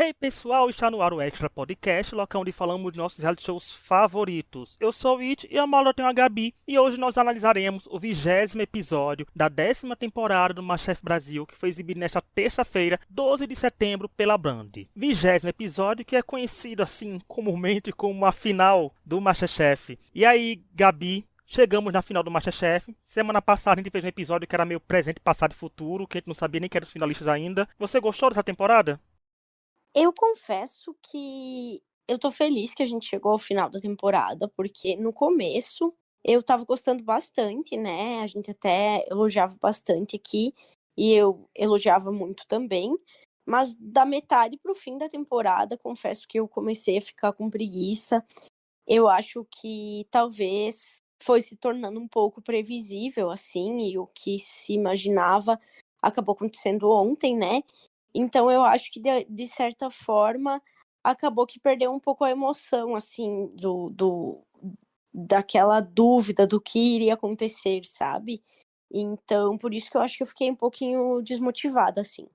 Hey pessoal, está no ar o Extra Podcast, local onde falamos de nossos reality shows favoritos. Eu sou o It e ao meu lado eu tenho a Gabi e hoje nós analisaremos o 20º episódio da 10ª temporada do MasterChef Brasil, que foi exibido nesta terça-feira, 12 de setembro, pela Band. 20º episódio que é conhecido assim comumente como a final do MasterChef. E aí, Gabi, chegamos na final do MasterChef. Semana passada a gente fez um episódio que era meio presente, passado e futuro, que a gente não sabia nem que eram os finalistas ainda. Você gostou dessa temporada? Eu confesso que eu tô feliz que a gente chegou ao final da temporada, porque no começo eu estava gostando bastante, né? A gente até elogiava bastante aqui e eu elogiava muito também. Mas da metade pro fim da temporada, confesso que eu comecei a ficar com preguiça. Eu acho que talvez foi se tornando um pouco previsível, assim, e o que se imaginava acabou acontecendo ontem, né? Então eu acho que de certa forma acabou que perdeu um pouco a emoção, assim, daquela dúvida do que iria acontecer, sabe? Então, por isso que eu acho que eu fiquei um pouquinho desmotivada, assim.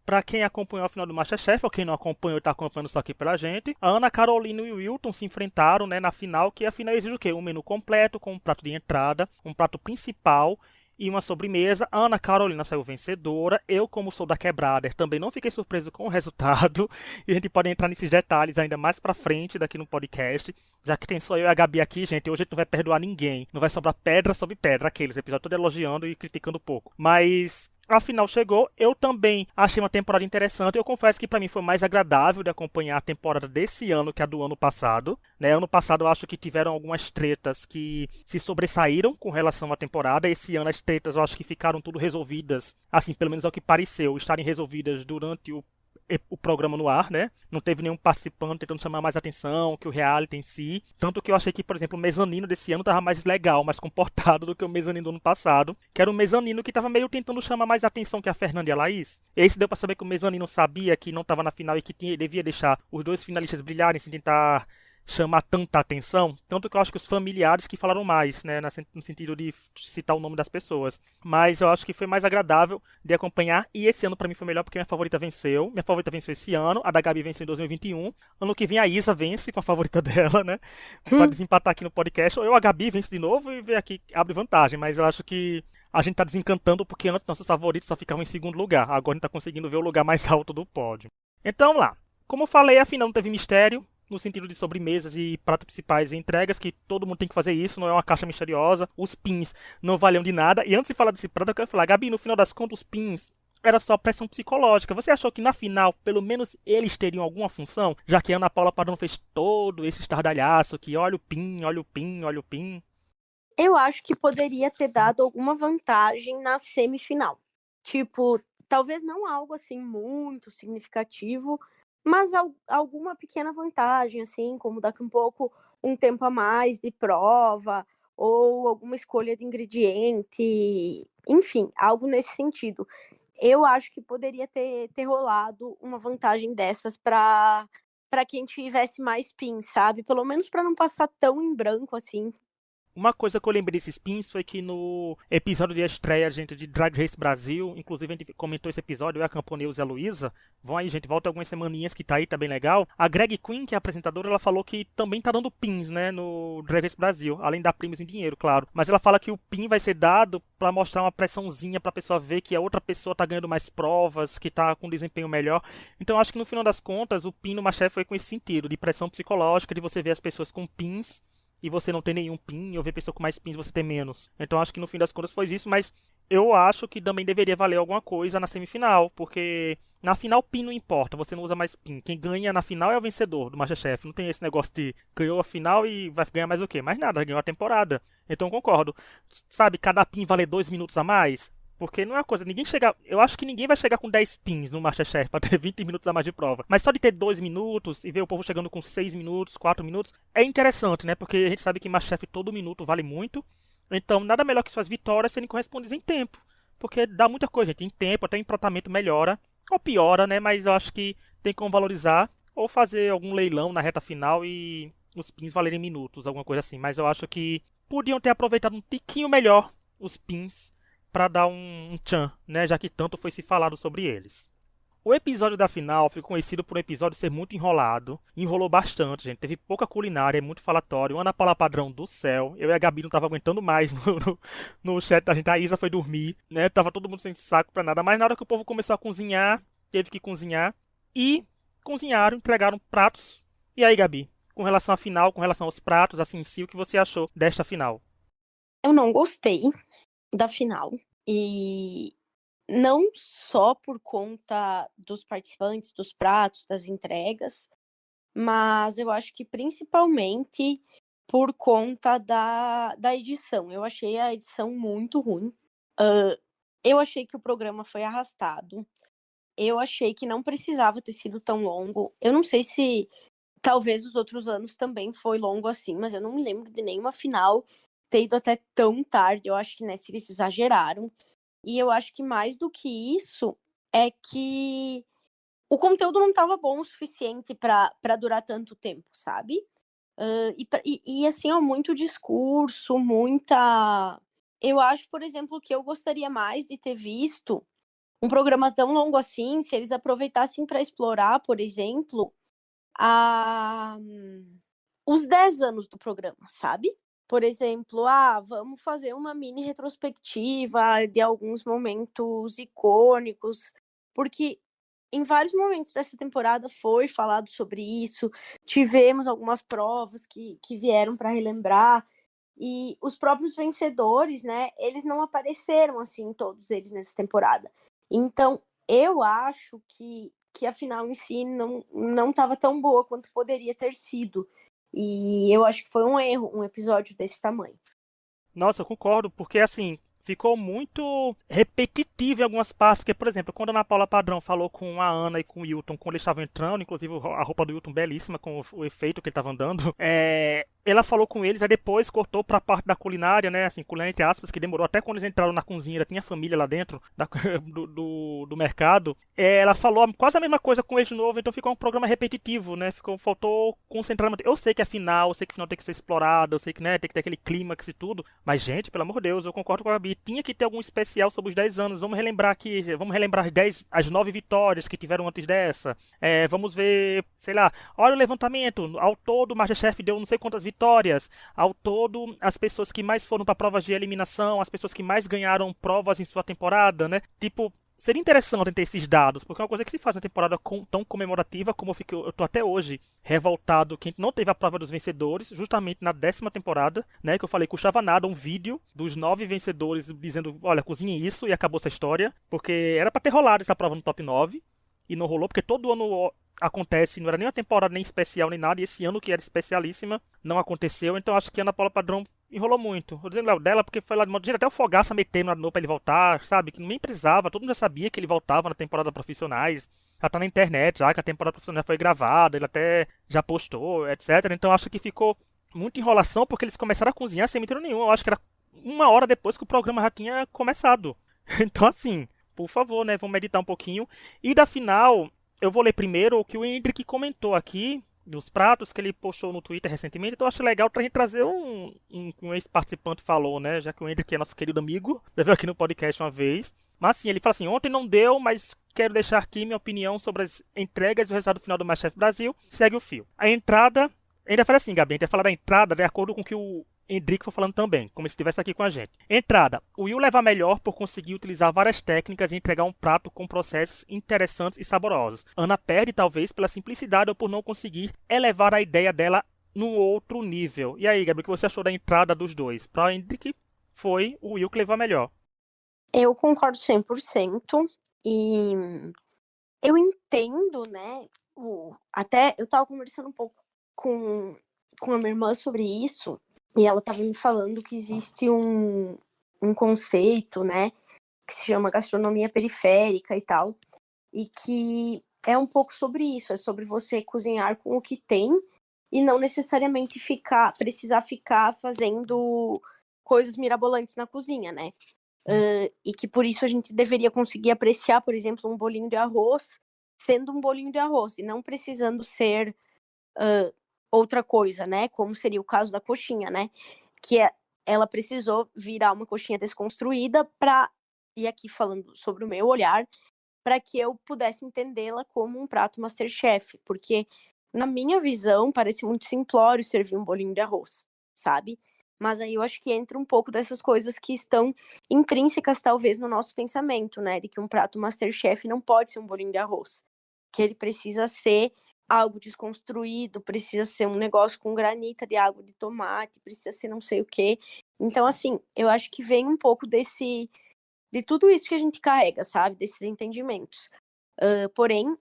Pra quem acompanhou a final do MasterChef, ou quem não acompanhou e tá acompanhando só aqui pela gente, a Ana Carolina e o Wilton se enfrentaram, né, na final, que a final exige o quê? Um menu completo, com um prato de entrada, um prato principal e uma sobremesa. A Ana Carolina saiu vencedora. Eu, como sou da Quebrada, também não fiquei surpreso com o resultado. E a gente pode entrar nesses detalhes ainda mais pra frente daqui no podcast. Já que tem só eu e a Gabi aqui, gente, hoje a gente não vai perdoar ninguém. Não vai sobrar pedra sobre pedra, aqueles episódios todo elogiando e criticando um pouco. Mas a final chegou, eu também achei uma temporada interessante. Eu confesso que pra mim foi mais agradável de acompanhar a temporada desse ano que a do ano passado. Né? Ano passado eu acho que tiveram algumas tretas que se sobressaíram com relação à temporada. Esse ano as tretas eu acho que ficaram tudo resolvidas, assim, pelo menos é o que pareceu, estarem resolvidas durante o programa no ar, né? Não teve nenhum participante tentando chamar mais atenção que o reality em si. Tanto que eu achei que, por exemplo, o mezanino desse ano tava mais legal, mais comportado do que o mezanino do ano passado. Que era um mezanino que tava meio tentando chamar mais atenção que a Fernanda e a Laís. Esse deu pra saber que o mezanino sabia que não tava na final e que devia deixar os dois finalistas brilharem sem tentar chamar tanta atenção, tanto que eu acho que os familiares que falaram mais, né, no sentido de citar o nome das pessoas. Mas eu acho que foi mais agradável de acompanhar, e esse ano pra mim foi melhor porque minha favorita venceu. Minha favorita venceu esse ano, a da Gabi venceu em 2021. Ano que vem a Isa vence com a favorita dela, né, pra desempatar aqui no podcast. Ou eu, a Gabi, vence de novo e vem aqui, abre vantagem, mas eu acho que a gente tá desencantando porque antes nossos favoritos só ficavam em segundo lugar. Agora a gente tá conseguindo ver o lugar mais alto do pódio. Então, vamos lá. Como eu falei, a final não teve mistério, no sentido de sobremesas e pratos principais e entregas, que todo mundo tem que fazer isso, não é uma caixa misteriosa, os pins não valiam de nada. E antes de falar desse prato, eu quero falar, Gabi, no final das contas, os pins era só pressão psicológica. Você achou que na final, pelo menos eles teriam alguma função? Já que a Ana Paula Padrão fez todo esse estardalhaço, que olha o pin, olha o pin, olha o pin. Eu acho que poderia ter dado alguma vantagem na semifinal. Tipo, talvez não algo assim muito significativo, mas alguma pequena vantagem, assim, como daqui um pouco um tempo a mais de prova, ou alguma escolha de ingrediente, enfim, algo nesse sentido. Eu acho que poderia ter rolado uma vantagem dessas para quem tivesse mais pins, sabe? Pelo menos para não passar tão em branco assim. Uma coisa que eu lembrei desses pins foi que no episódio de estreia, gente, de Drag Race Brasil, inclusive a gente comentou esse episódio, eu, a Camponeus e a Luísa, vão aí, gente, volta algumas semaninhas que tá aí, tá bem legal. A Greg Queen, que é a apresentadora, ela falou que também tá dando pins, né, no Drag Race Brasil, além da prêmios em dinheiro, claro. Mas ela fala que o pin vai ser dado pra mostrar uma pressãozinha pra pessoa ver que a outra pessoa tá ganhando mais provas, que tá com desempenho melhor. Então acho que no final das contas, o pin no MasterChef foi com esse sentido, de pressão psicológica, de você ver as pessoas com pins e você não tem nenhum pin, ou ver pessoa com mais pins você tem menos. Então acho que no fim das contas foi isso, mas eu acho que também deveria valer alguma coisa na semifinal, porque na final pin não importa, você não usa mais pin. Quem ganha na final é o vencedor do MasterChef. Não tem esse negócio de ganhou a final e vai ganhar mais o quê? Mais nada, ganhou a temporada. Então eu concordo. Sabe, cada pin vale 2 minutos a mais? Porque não é uma coisa, ninguém chega. Eu acho que ninguém vai chegar com 10 pins no MasterChef pra ter 20 minutos a mais de prova. Mas só de ter 2 minutos e ver o povo chegando com 6 minutos, 4 minutos, é interessante, né? Porque a gente sabe que MasterChef todo minuto vale muito. Então, nada melhor que suas vitórias serem correspondidas em tempo. Porque dá muita coisa, gente. Em tempo, até o empratamento melhora. Ou piora, né? Mas eu acho que tem como valorizar. Ou fazer algum leilão na reta final e os pins valerem minutos, alguma coisa assim. Mas eu acho que podiam ter aproveitado um tiquinho melhor os pins para dar um tchan, né? Já que tanto foi se falado sobre eles. O episódio da final foi conhecido por um episódio ser muito enrolado. Enrolou bastante, gente. Teve pouca culinária, muito falatório. Ana Paula Padrão do céu. Eu e a Gabi não tava aguentando mais no chat da gente. A Isa foi dormir, né? Tava todo mundo sem saco pra nada. Mas na hora que o povo começou a cozinhar, teve que cozinhar. E cozinharam, entregaram pratos. E aí, Gabi? Com relação à final, com relação aos pratos, assim, em si, o que você achou desta final? Eu não gostei da final. E não só por conta dos participantes, dos pratos, das entregas, mas eu acho que principalmente por conta da edição. Eu achei a edição muito ruim. Eu achei que o programa foi arrastado. Eu achei que não precisava ter sido tão longo. Eu não sei se talvez os outros anos também foi longo assim, mas eu não me lembro de nenhuma final ter ido até tão tarde. Eu acho que nessa eles exageraram. E eu acho que mais do que isso é que o conteúdo não estava bom o suficiente para durar tanto tempo, sabe? E assim, ó, muito discurso, muita. Eu acho, por exemplo, que eu gostaria mais de ter visto um programa tão longo assim, se eles aproveitassem para explorar, por exemplo, a... os 10 anos do programa, sabe? Por exemplo, vamos fazer uma mini retrospectiva de alguns momentos icônicos, porque em vários momentos dessa temporada foi falado sobre isso, tivemos algumas provas que vieram para relembrar, e os próprios vencedores, né, eles não apareceram assim, todos eles nessa temporada. Então, eu acho que a final em si não estava tão boa quanto poderia ter sido. E eu acho que foi um erro, um episódio desse tamanho. Nossa, eu concordo, porque assim, ficou muito repetitivo em algumas partes. Porque, por exemplo, quando a Ana Paula Padrão falou com a Ana e com o Wilton, quando eles estavam entrando, inclusive a roupa do Wilton belíssima, com o efeito que ele estava andando, ela falou com eles, aí depois cortou pra parte da culinária, né? Assim, culinária entre aspas, que demorou até quando eles entraram na cozinha, tinha família lá dentro do mercado. Ela falou quase a mesma coisa com eles de novo, então ficou um programa repetitivo, né? Faltou concentrar. Eu sei que é final, eu sei que o final tem que ser explorado, eu sei que, né, tem que ter aquele clímax e tudo, mas, gente, pelo amor de Deus, eu concordo com a Gabi. Tinha que ter algum especial sobre os 10 anos. Vamos relembrar aqui, vamos relembrar as 9 vitórias que tiveram antes dessa. Vamos ver, sei lá, olha o levantamento. Ao todo, o MasterChef deu não sei quantas vitórias. Ao todo, as pessoas que mais foram para provas de eliminação, as pessoas que mais ganharam provas em sua temporada, né? Tipo, seria interessante ter esses dados, porque é uma coisa que se faz na temporada tão comemorativa como eu tô até hoje revoltado que não teve a prova dos vencedores, justamente na 10ª temporada, né? Que eu falei, custava nada um vídeo dos 9 vencedores dizendo, olha, cozinhem isso e acabou essa história, porque era pra ter rolado essa prova no top 9 e não rolou, porque todo ano acontece, não era nem uma temporada nem especial nem nada, e esse ano que era especialíssima não aconteceu, então acho que a Ana Paula Padrão enrolou muito. Vou dizendo dela porque foi lá de modo. Até o Fogaça metendo no pra ele voltar, sabe? Que nem precisava, todo mundo já sabia que ele voltava na temporada profissionais. Já tá na internet, já que a temporada profissional foi gravada, ele até já postou, etc. Então acho que ficou muita enrolação porque eles começaram a cozinhar sem mentira nenhuma. Eu acho que era 1 hora depois que o programa já tinha começado. Então, assim, por favor, né? Vamos meditar um pouquinho. E da final, eu vou ler primeiro o que o Hendrick comentou aqui dos pratos que ele postou no Twitter recentemente, então eu acho legal pra gente trazer um ex-participante falou, né? Já que o Hendrick é nosso querido amigo, já veio aqui no podcast uma vez. Mas assim, ele fala assim, ontem não deu, mas quero deixar aqui minha opinião sobre as entregas e o resultado final do MasterChef Brasil. Segue o fio. A entrada, ainda fala assim, Gabi, a gente vai falar da entrada de acordo com o que o Hendrick foi falando também, como se estivesse aqui com a gente. Entrada. O Will leva melhor por conseguir utilizar várias técnicas e entregar um prato com processos interessantes e saborosos. Ana perde, talvez, pela simplicidade ou por não conseguir elevar a ideia dela no outro nível. E aí, Gabi, o que você achou da entrada dos dois? Para o Hendrick, foi o Will que levou a melhor. Eu concordo 100%. E eu entendo, né? Até eu tava conversando um pouco com a minha irmã sobre isso, e ela tava me falando que existe um conceito, né, que se chama gastronomia periférica e tal, e que é um pouco sobre isso, é sobre você cozinhar com o que tem e não necessariamente precisar ficar fazendo coisas mirabolantes na cozinha, né? E que por isso a gente deveria conseguir apreciar, por exemplo, um bolinho de arroz sendo um bolinho de arroz e não precisando ser outra coisa, né? Como seria o caso da coxinha, né? Ela precisou virar uma coxinha desconstruída e aqui falando sobre o meu olhar, para que eu pudesse entendê-la como um prato MasterChef, porque na minha visão parece muito simplório servir um bolinho de arroz, sabe? Mas aí eu acho que entra um pouco dessas coisas que estão intrínsecas talvez no nosso pensamento, né, de que um prato MasterChef não pode ser um bolinho de arroz, que ele precisa ser algo desconstruído, precisa ser um negócio com granita de água de tomate, precisa ser não sei o quê. Então, assim, eu acho que vem um pouco de tudo isso que a gente carrega, sabe? Desses entendimentos. Porém,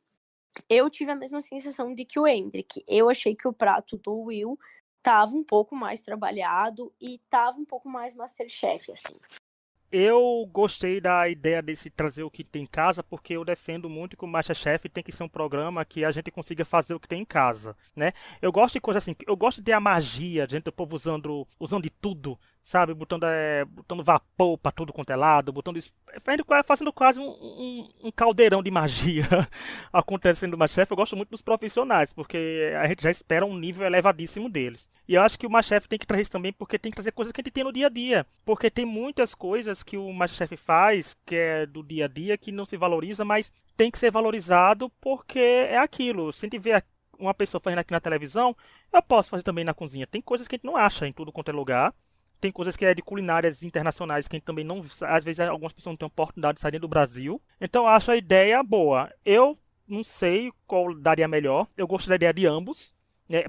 eu tive a mesma sensação de que o Hendrik. Eu achei que o prato do Will tava um pouco mais trabalhado e tava um pouco mais MasterChef, assim. Eu gostei da ideia desse trazer o que tem em casa, porque eu defendo muito que o MasterChef tem que ser um programa que a gente consiga fazer o que tem em casa, né? Eu gosto de coisa assim, eu gosto de ter a magia, de gente, o povo usando de tudo, sabe? Botando vapor pra tudo quanto é lado, fazendo quase um caldeirão de magia acontecendo no MasterChef. Eu gosto muito dos profissionais, porque a gente já espera um nível elevadíssimo deles. E eu acho que o MasterChef tem que trazer isso também, porque tem que trazer coisas que a gente tem no dia a dia. Porque tem muitas coisas que o MasterChef faz, que é do dia a dia, que não se valoriza, mas tem que ser valorizado porque é aquilo. Se a gente vê uma pessoa fazendo aqui na televisão, eu posso fazer também na cozinha. Tem coisas que a gente não acha em tudo quanto é lugar. Tem coisas que é de culinárias internacionais que a gente também não. Às vezes algumas pessoas não têm oportunidade de sair do Brasil. Então eu acho a ideia boa. Eu não sei qual daria melhor. Eu gostaria de ambos.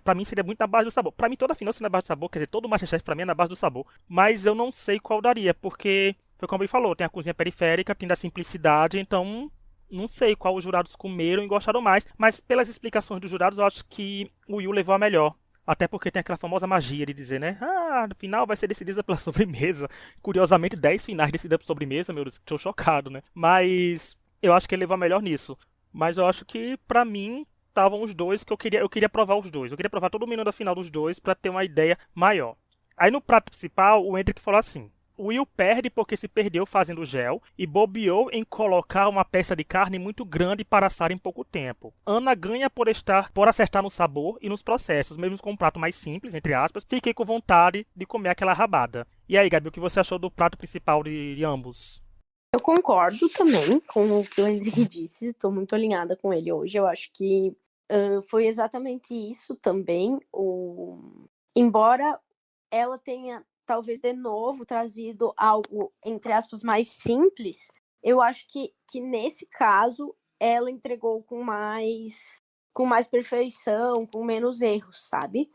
Pra mim seria muito na base do sabor. Pra mim toda final seria na base do sabor. Quer dizer, todo o MasterChef pra mim é na base do sabor. Mas eu não sei qual daria. Porque, foi como ele falou, tem a cozinha periférica, tem da simplicidade. Então, não sei qual os jurados comeram e gostaram mais. Mas pelas explicações dos jurados, eu acho que o Will levou a melhor. Até porque tem aquela famosa magia de dizer, né? Ah, no final vai ser decidida pela sobremesa. Curiosamente, 10 finais decididas por sobremesa, meu Deus, tô chocado, né? Mas eu acho que ele levou a melhor nisso. Mas eu acho que, pra mim, estavam os dois que eu queria provar os dois. Eu queria provar todo o menu da final dos dois pra ter uma ideia maior. Aí no prato principal, o Hendrick falou assim: o Will perde porque se perdeu fazendo gel e bobeou em colocar uma peça de carne muito grande para assar em pouco tempo. Ana ganha por acertar no sabor e nos processos, mesmo com um prato mais simples, entre aspas. Fiquei com vontade de comer aquela rabada. E aí, Gabi, o que você achou do prato principal de ambos? Eu concordo também com o que o Henrique disse, estou muito alinhada com ele hoje. Eu acho que foi exatamente isso também. Embora ela tenha, talvez de novo, trazido algo, entre aspas, mais simples, eu acho que nesse caso ela entregou com mais perfeição, com menos erros, sabe?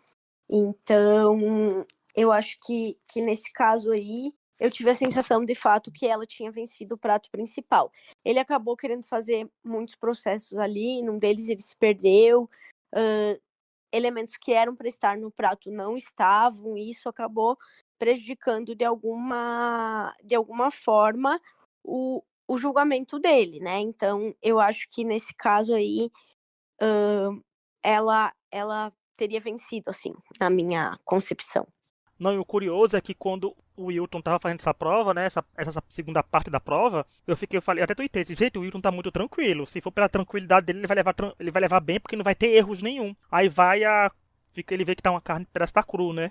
Então, eu acho que nesse caso aí, eu tive a sensação de fato que ela tinha vencido o prato principal. Ele acabou querendo fazer muitos processos ali, num deles ele se perdeu, elementos que eram para estar no prato não estavam, e isso acabou prejudicando de alguma forma o julgamento dele, né? Então, eu acho que nesse caso aí, ela teria vencido, assim, na minha concepção. Não, e o curioso é que quando o Wilton tava fazendo essa prova, né? Essa segunda parte da prova, eu falei, até tuitei, gente, o Wilton tá muito tranquilo. Se for pela tranquilidade dele, ele vai levar bem, porque não vai ter erros nenhum. Aí ele vê que tá uma carne, pedaço tá cru, né?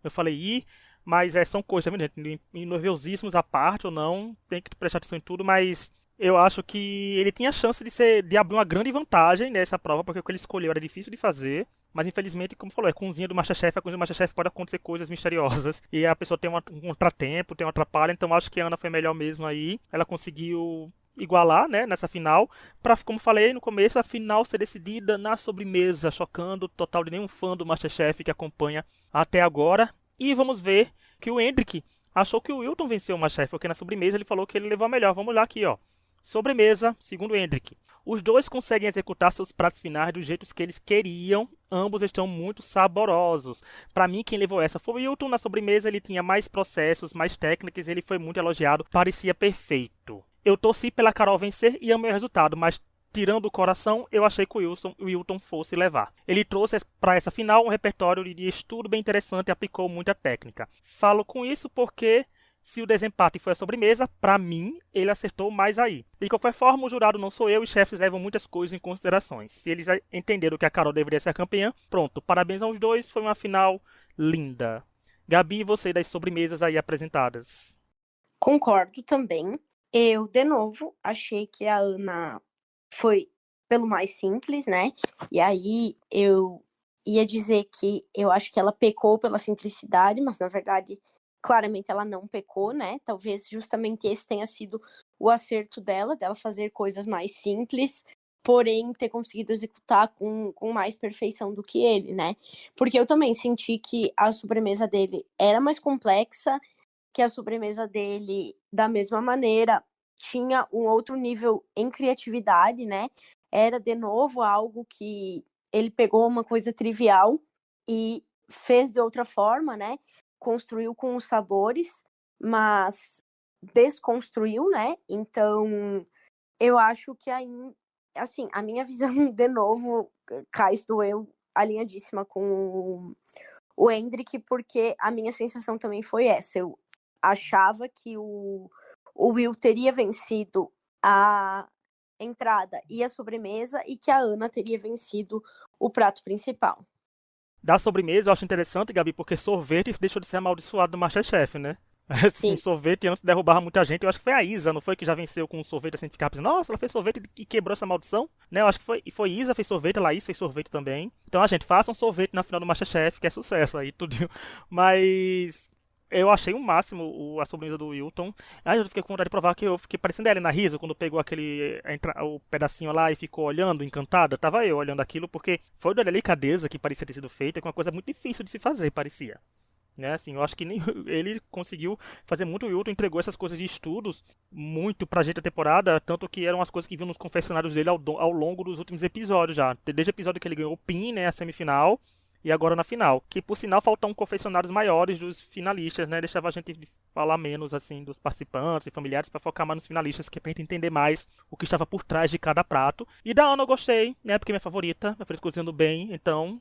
Eu falei, mas são coisas, tá vendo, gente? Nervosíssimos à parte ou não, tem que prestar atenção em tudo, mas eu acho que ele tinha chance de abrir uma grande vantagem nessa prova, porque o que ele escolheu era difícil de fazer. Mas infelizmente, como falou, é cozinha do Masterchef, a cozinha do Masterchef pode acontecer coisas misteriosas. E a pessoa tem um contratempo, tem uma atrapalha, então acho que a Ana foi melhor mesmo aí. Ela conseguiu igualar, né, nessa final, para, como falei no começo, a final ser decidida na sobremesa, chocando o total de nenhum fã do Masterchef que acompanha até agora. E vamos ver que o Hendrick achou que o Wilton venceu o Masterchef, porque na sobremesa ele falou que ele levou a melhor. Vamos lá aqui, ó. Sobremesa, segundo Hendrick. Os dois conseguem executar seus pratos finais do jeito que eles queriam. Ambos estão muito saborosos. Para mim, quem levou essa foi o Wilton. Na sobremesa, ele tinha mais processos, mais técnicas. Ele foi muito elogiado. Parecia perfeito. Eu torci pela Carol vencer e amei o resultado, mas tirando o coração, eu achei que o Wilton fosse levar. Ele trouxe para essa final um repertório de estudo bem interessante e aplicou muita técnica. Falo com isso porque se o desempate foi a sobremesa, pra mim, ele acertou mais aí. De qualquer forma, o jurado não sou eu e os chefes levam muitas coisas em considerações. Se eles entenderam que a Carol deveria ser a campeã, pronto, parabéns aos dois, foi uma final linda. Gabi, e você das sobremesas aí apresentadas? Concordo também. Eu, de novo, achei que a Ana foi pelo mais simples, né? E aí eu ia dizer que eu acho que ela pecou pela simplicidade, mas na verdade, claramente ela não pecou, né? Talvez justamente esse tenha sido o acerto dela fazer coisas mais simples, porém ter conseguido executar com mais perfeição do que ele, né? Porque eu também senti que a sobremesa dele era mais complexa, que a sobremesa dele, da mesma maneira, tinha um outro nível em criatividade, né? Era, de novo, algo que ele pegou uma coisa trivial e fez de outra forma, né? Construiu com os sabores, mas desconstruiu, né? Então, eu acho que aí, assim, a minha visão, de novo, cá estou eu alinhadíssima com o Hendrick, porque a minha sensação também foi essa. Eu achava que o Will teria vencido a entrada e a sobremesa e que a Ana teria vencido o prato principal. Da sobremesa, eu acho interessante, Gabi, porque sorvete deixou de ser amaldiçoado do MasterChef, né? Assim, Sim. sorvete antes derrubava muita gente. Eu acho que foi a Isa, não foi? Que já venceu com um sorvete assim, ficava pensando, nossa, ela fez sorvete e quebrou essa maldição, né? Eu acho que foi Isa fez sorvete, a Laís fez sorvete também. Então, a gente, faça um sorvete na final do MasterChef, que é sucesso aí, tudo. Mas eu achei o máximo a sobremesa do Wilton. Aí eu fiquei com vontade de provar que eu fiquei parecendo a Helena Rizzo quando pegou o pedacinho lá e ficou olhando, encantada. Tava eu olhando aquilo porque foi da delicadeza que parecia ter sido feita, com uma coisa muito difícil de se fazer, parecia. Né, assim, eu acho que nem ele conseguiu fazer muito. O Wilton entregou essas coisas de estudos muito pra gente a temporada, tanto que eram as coisas que vinham nos confessionários dele ao longo dos últimos episódios já. Desde o episódio que ele ganhou o PIN, né, a semifinal, e agora na final. Que por sinal faltam confessionários maiores dos finalistas, né? Deixava a gente falar menos assim dos participantes e familiares para focar mais nos finalistas, que é pra gente entender mais o que estava por trás de cada prato. E da Ana eu gostei, né? Porque é minha favorita, minha favorita cozinhando bem, então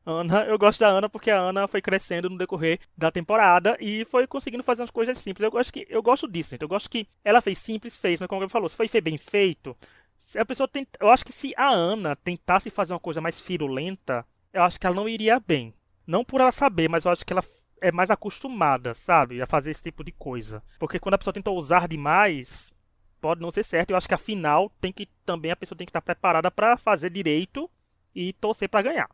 Ana, eu gosto da Ana porque a Ana foi crescendo no decorrer da temporada e foi conseguindo fazer umas coisas simples. Eu gosto disso, gente. Eu gosto que ela fez simples, fez, mas como ele falou, se foi bem feito, se a pessoa tenta, eu acho que se a Ana tentasse fazer uma coisa mais firulenta, eu acho que ela não iria bem. Não por ela saber, mas eu acho que ela é mais acostumada, sabe, a fazer esse tipo de coisa. Porque quando a pessoa tenta usar demais, pode não ser certo. Eu acho que afinal a pessoa tem que estar preparada para fazer direito e torcer para ganhar.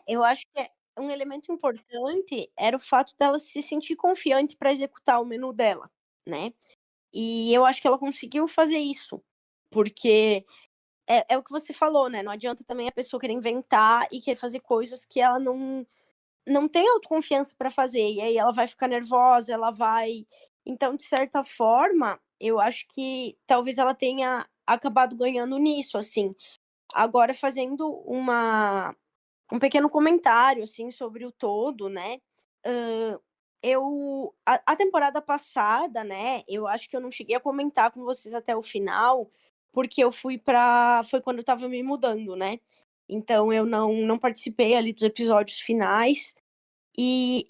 Eu acho que um elemento importante era o fato dela se sentir confiante para executar o menu dela, né? E eu acho que ela conseguiu fazer isso, porque é o que você falou, né? Não adianta também a pessoa querer inventar e querer fazer coisas que ela não tem autoconfiança para fazer, e aí ela vai ficar nervosa, ela vai. Então, de certa forma, eu acho que talvez ela tenha acabado ganhando nisso, assim. Agora, fazendo um pequeno comentário, assim, sobre o todo, né? A temporada passada, né? Eu acho que eu não cheguei a comentar com vocês até o final, porque foi quando eu tava me mudando, né? Então eu não participei ali dos episódios finais. E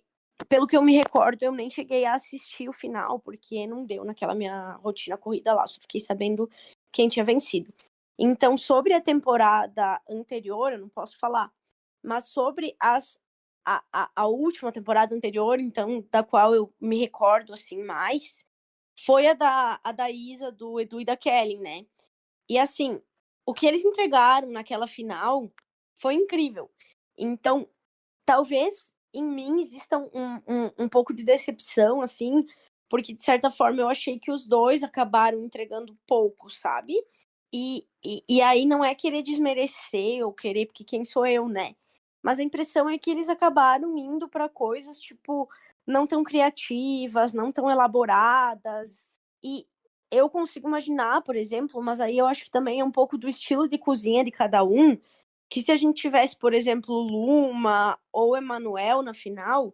pelo que eu me recordo, eu nem cheguei a assistir o final, porque não deu naquela minha rotina corrida lá, só fiquei sabendo quem tinha vencido. Então, sobre a temporada anterior, eu não posso falar, mas sobre a última temporada anterior, então, da qual eu me recordo assim mais, foi a da Isa, do Edu e da Kelly, né? E assim, o que eles entregaram naquela final foi incrível. Então, talvez em mim exista um pouco de decepção, assim, porque de certa forma eu achei que os dois acabaram entregando pouco, sabe? E aí não é querer desmerecer ou querer, porque quem sou eu, né? Mas a impressão é que eles acabaram indo para coisas, tipo, não tão criativas, não tão elaboradas. E eu consigo imaginar, por exemplo, mas aí eu acho que também é um pouco do estilo de cozinha de cada um, que se a gente tivesse, por exemplo, Luma ou Emanuel na final,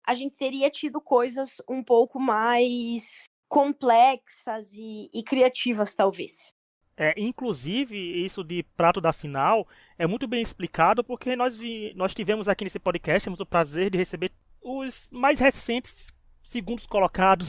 a gente teria tido coisas um pouco mais complexas e criativas, talvez. Inclusive, isso de prato da final é muito bem explicado porque nós tivemos aqui nesse podcast, temos o prazer de receber os mais recentes segundos colocados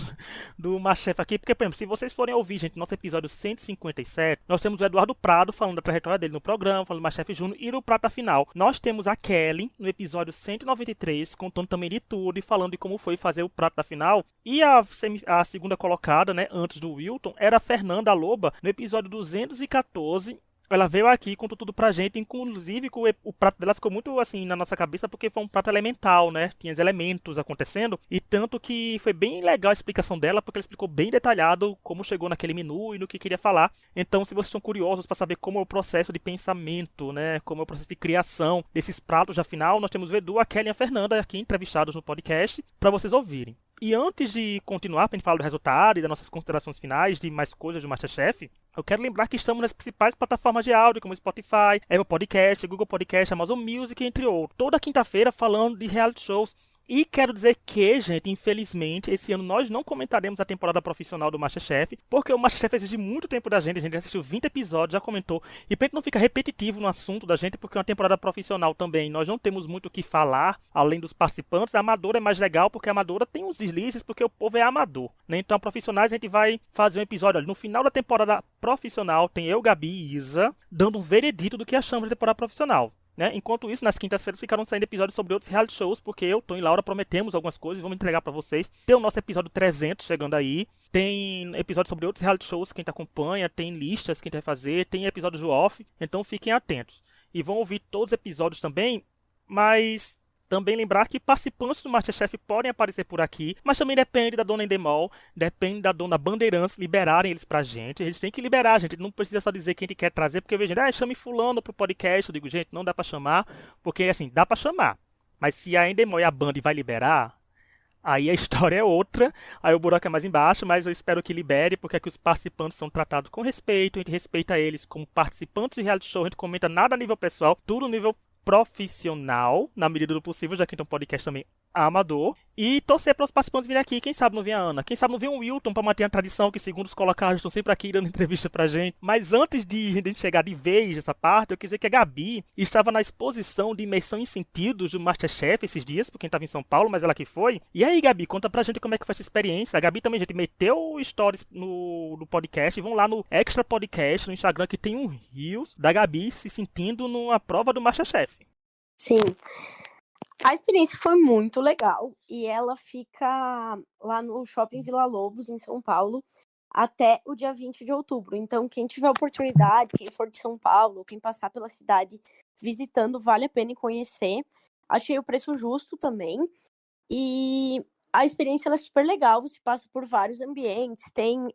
do MasterChef aqui, porque, por exemplo, se vocês forem ouvir, gente, nosso episódio 157, nós temos o Eduardo Prado falando da trajetória dele no programa, falando do MasterChef Júnior e do prato da final. Nós temos a Kelly no episódio 193, contando também de tudo e falando de como foi fazer o prato da final. E a segunda colocada, né, antes do Wilton, era a Fernanda Loba, no episódio 214, ela veio aqui e contou tudo pra gente, inclusive que o prato dela ficou muito assim na nossa cabeça, porque foi um prato elemental, né? Tinha os elementos acontecendo, e tanto que foi bem legal a explicação dela, porque ela explicou bem detalhado como chegou naquele menu e no que queria falar. Então, se vocês são curiosos para saber como é o processo de pensamento, né? Como é o processo de criação desses pratos, afinal, nós temos o Edu, a Kelly e a Fernanda aqui entrevistados no podcast, para vocês ouvirem. E antes de continuar, para a gente falar do resultado e das nossas considerações finais, de mais coisas do MasterChef, eu quero lembrar que estamos nas principais plataformas de áudio, como Spotify, Apple Podcast, Google Podcast, Amazon Music, entre outros. Toda quinta-feira falando de reality shows. E quero dizer que, gente, infelizmente, esse ano nós não comentaremos a temporada profissional do MasterChef, porque o MasterChef exige muito tempo da gente já assistiu 20 episódios, já comentou, e pra gente não ficar repetitivo no assunto da gente, porque é uma temporada profissional também, nós não temos muito o que falar, além dos participantes. A amadora é mais legal, porque a amadora tem uns deslizes, porque o povo é amador, né? Então, profissionais, a gente vai fazer um episódio, olha, no final da temporada profissional, tem eu, Gabi e Isa, dando um veredito do que achamos da temporada profissional. Né? Enquanto isso, nas quintas-feiras ficaram saindo episódios sobre outros reality shows, porque eu, Tom e Laura prometemos algumas coisas e vamos entregar pra vocês. Tem o nosso episódio 300 chegando aí, tem episódios sobre outros reality shows que a gente acompanha, tem listas que a gente vai fazer, tem episódios do off, então fiquem atentos. E vão ouvir todos os episódios também, mas também lembrar que participantes do MasterChef podem aparecer por aqui, mas também depende da dona Endemol, depende da dona Bandeirantes liberarem eles pra gente. Eles têm que liberar, gente. Não precisa só dizer quem a gente quer trazer, porque eu vejo, chame fulano pro podcast. Eu digo, gente, não dá pra chamar, porque assim, dá pra chamar. Mas se a Endemol e a Band vai liberar, aí a história é outra, aí o buraco é mais embaixo, mas eu espero que libere, porque aqui os participantes são tratados com respeito, a gente respeita eles como participantes de reality show, a gente comenta nada a nível pessoal, tudo a nível profissional, na medida do possível, já que tem um podcast também amador, e torcer para os participantes virem aqui. Quem sabe não vem a Ana, quem sabe não vem o Wilton para manter a tradição, que segundo os colocados estão sempre aqui dando entrevista pra gente. Mas antes de a gente chegar de vez nessa parte, eu quis dizer que a Gabi estava na exposição de imersão em sentidos do MasterChef esses dias, por quem estava em São Paulo, mas ela que foi. E aí, Gabi, conta pra gente como é que foi essa experiência. A Gabi também, gente, meteu stories no podcast, vão lá no Extra Podcast, no Instagram, que tem um Reels da Gabi se sentindo numa prova do MasterChef. Sim. A experiência foi muito legal e ela fica lá no Shopping Vila Lobos, em São Paulo, até o dia 20 de outubro. Então, quem tiver oportunidade, quem for de São Paulo, quem passar pela cidade visitando, vale a pena ir conhecer. Achei o preço justo também. E a experiência ela é super legal, você passa por vários ambientes, tem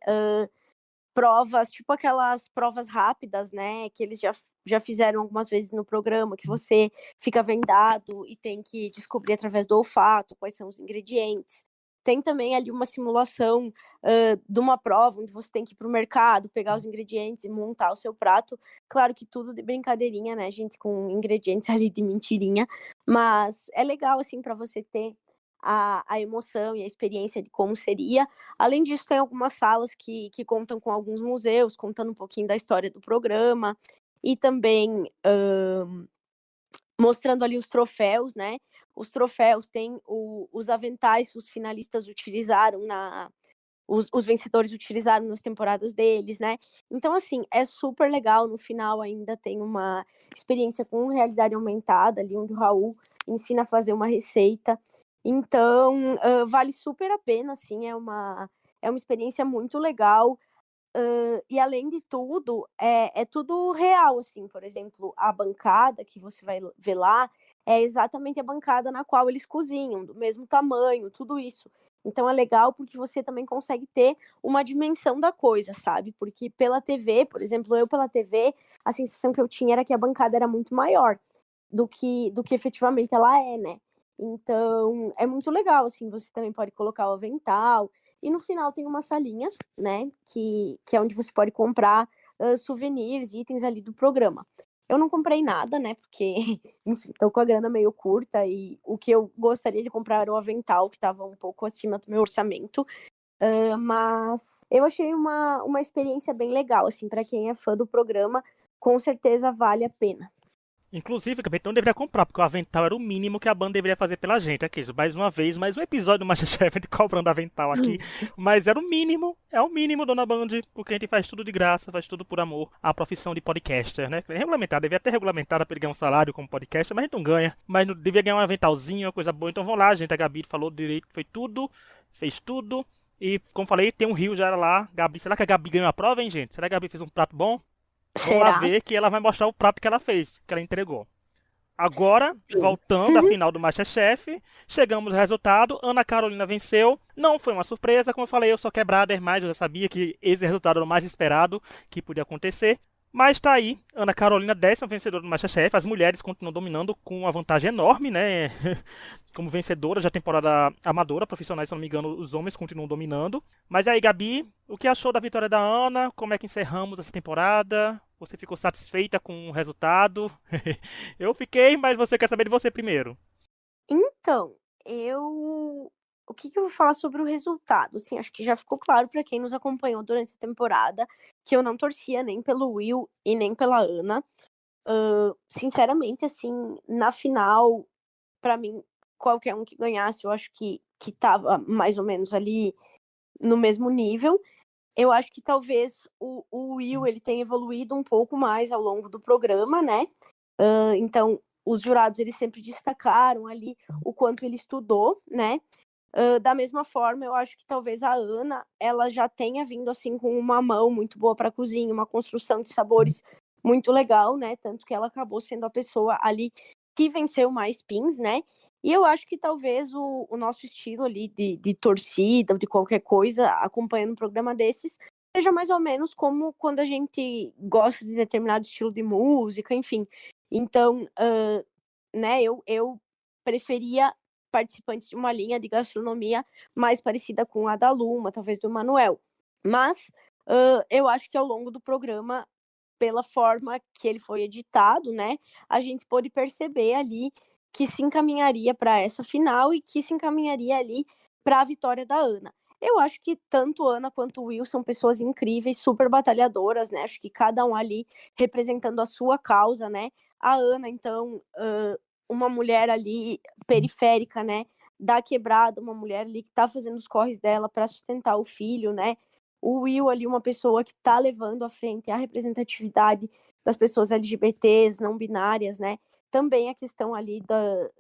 provas, tipo aquelas provas rápidas, né, que eles já fizeram algumas vezes no programa, que você fica vendado e tem que descobrir através do olfato quais são os ingredientes. Tem também ali uma simulação de uma prova, onde você tem que ir para o mercado, pegar os ingredientes e montar o seu prato. Claro que tudo de brincadeirinha, né, gente, com ingredientes ali de mentirinha, mas é legal, assim, para você ter a emoção e a experiência de como seria. Além disso, tem algumas salas que contam com alguns museus, contando um pouquinho da história do programa, e também mostrando ali os troféus, né? Os troféus têm os aventais que os finalistas utilizaram os vencedores utilizaram nas temporadas deles, né? Então, assim, é super legal. No final ainda tem uma experiência com realidade aumentada ali, onde o Raul ensina a fazer uma receita. Então, vale super a pena, assim, é uma experiência muito legal. E além de tudo, é tudo real, assim, por exemplo, a bancada que você vai ver lá é exatamente a bancada na qual eles cozinham, do mesmo tamanho, tudo isso. Então é legal porque você também consegue ter uma dimensão da coisa, sabe? Porque pela TV, por exemplo, eu pela TV, a sensação que eu tinha era que a bancada era muito maior do que efetivamente ela é, né? Então, é muito legal, assim, você também pode colocar o avental. E no final tem uma salinha, né, que é onde você pode comprar souvenirs, itens ali do programa. Eu não comprei nada, né, porque, enfim, tô com a grana meio curta e o que eu gostaria de comprar era o avental, que estava um pouco acima do meu orçamento. Mas eu achei uma experiência bem legal, assim, para quem é fã do programa, com certeza vale a pena. Inclusive, a gente não deveria comprar, porque o avental era o mínimo que a banda deveria fazer pela gente. Aqui, mais uma vez, mais um episódio do MasterChef de cobrando avental aqui. Mas era o mínimo, é o mínimo, dona Band, porque a gente faz tudo de graça, faz tudo por amor à profissão de podcaster, né? Regulamentar, devia ter regulamentado para ele ganhar um salário como podcaster, mas a gente não ganha. Mas não devia ganhar um aventalzinho, uma coisa boa. Então vamos lá, gente. A Gabi falou direito, foi tudo, fez tudo. E, como falei, tem um rio já lá. Gabi, será que a Gabi ganhou a prova, hein, gente? Será que a Gabi fez um prato bom? Vamos lá Será? ver que ela vai mostrar o prato que ela fez, que ela entregou. Agora, Sim. voltando à final do MasterChef, chegamos ao resultado. Ana Carolina venceu. Não foi uma surpresa, como eu falei, eu sou quebrada, mas eu já sabia que esse resultado era o mais esperado que podia acontecer. Mas tá aí, Ana Carolina, 10ª vencedora do MasterChef. As mulheres continuam dominando com uma vantagem enorme, né? Como vencedoras da temporada amadora, profissionais, se não me engano, os homens continuam dominando. Mas aí, Gabi, o que achou da vitória da Ana? Como é que encerramos essa temporada? Você ficou satisfeita com o resultado? Eu fiquei, mas você quer saber de você primeiro. Então, o que eu vou falar sobre o resultado? Assim, acho que já ficou claro para quem nos acompanhou durante a temporada que eu não torcia nem pelo Will e nem pela Ana. Sinceramente, assim, na final, para mim, qualquer um que ganhasse, eu acho que tava mais ou menos ali no mesmo nível. Eu acho que talvez o Will ele tenha evoluído um pouco mais ao longo do programa, né? Então, os jurados eles sempre destacaram ali o quanto ele estudou, né? Da mesma forma, eu acho que talvez a Ana ela já tenha vindo assim com uma mão muito boa para a cozinha, uma construção de sabores muito legal, né? Tanto que ela acabou sendo a pessoa ali que venceu mais pins, né? E eu acho que talvez o nosso estilo ali de torcida, de qualquer coisa, acompanhando um programa desses, seja mais ou menos como quando a gente gosta de determinado estilo de música, enfim. Então, né, eu preferia participantes de uma linha de gastronomia mais parecida com a da Luma, talvez do Manuel. Mas eu acho que ao longo do programa, pela forma que ele foi editado, né, a gente pôde perceber ali que se encaminharia para essa final e que se encaminharia ali para a vitória da Ana. Eu acho que tanto Ana quanto o Will são pessoas incríveis, super batalhadoras, né? Acho que cada um ali representando a sua causa, né? A Ana, então, uma mulher ali periférica, né? Da quebrada, uma mulher ali que tá fazendo os corres dela para sustentar o filho, né? O Will ali, uma pessoa que tá levando à frente a representatividade das pessoas LGBTs, não binárias, né? Também a questão ali da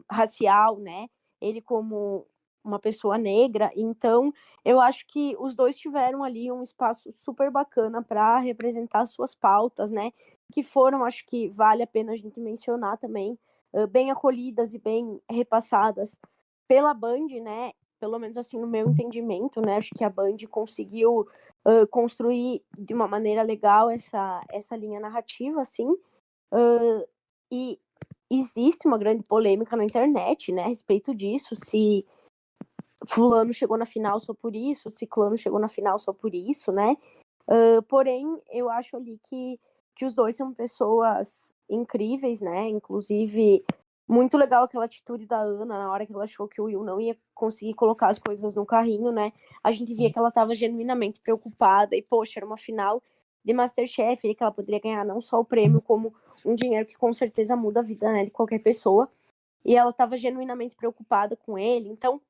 racial, né? Ele como uma pessoa negra, então eu acho que os dois tiveram ali um espaço super bacana para representar suas pautas, né? Que foram, acho que vale a pena a gente mencionar também, bem acolhidas e bem repassadas pela Band, né? Pelo menos assim no meu entendimento, né? Acho que a Band conseguiu construir de uma maneira legal essa linha narrativa, assim. E existe uma grande polêmica na internet, né? A respeito disso, se fulano chegou na final só por isso, ciclano chegou na final só por isso, né? Porém, eu acho ali que os dois são pessoas incríveis, né? Inclusive, muito legal aquela atitude da Ana na hora que ela achou que o Will não ia conseguir colocar as coisas no carrinho, né? A gente via que ela estava genuinamente preocupada e, poxa, era uma final de MasterChef, que ela poderia ganhar não só o prêmio, como um dinheiro que com certeza muda a vida, né, de qualquer pessoa. E ela estava genuinamente preocupada com ele. Então,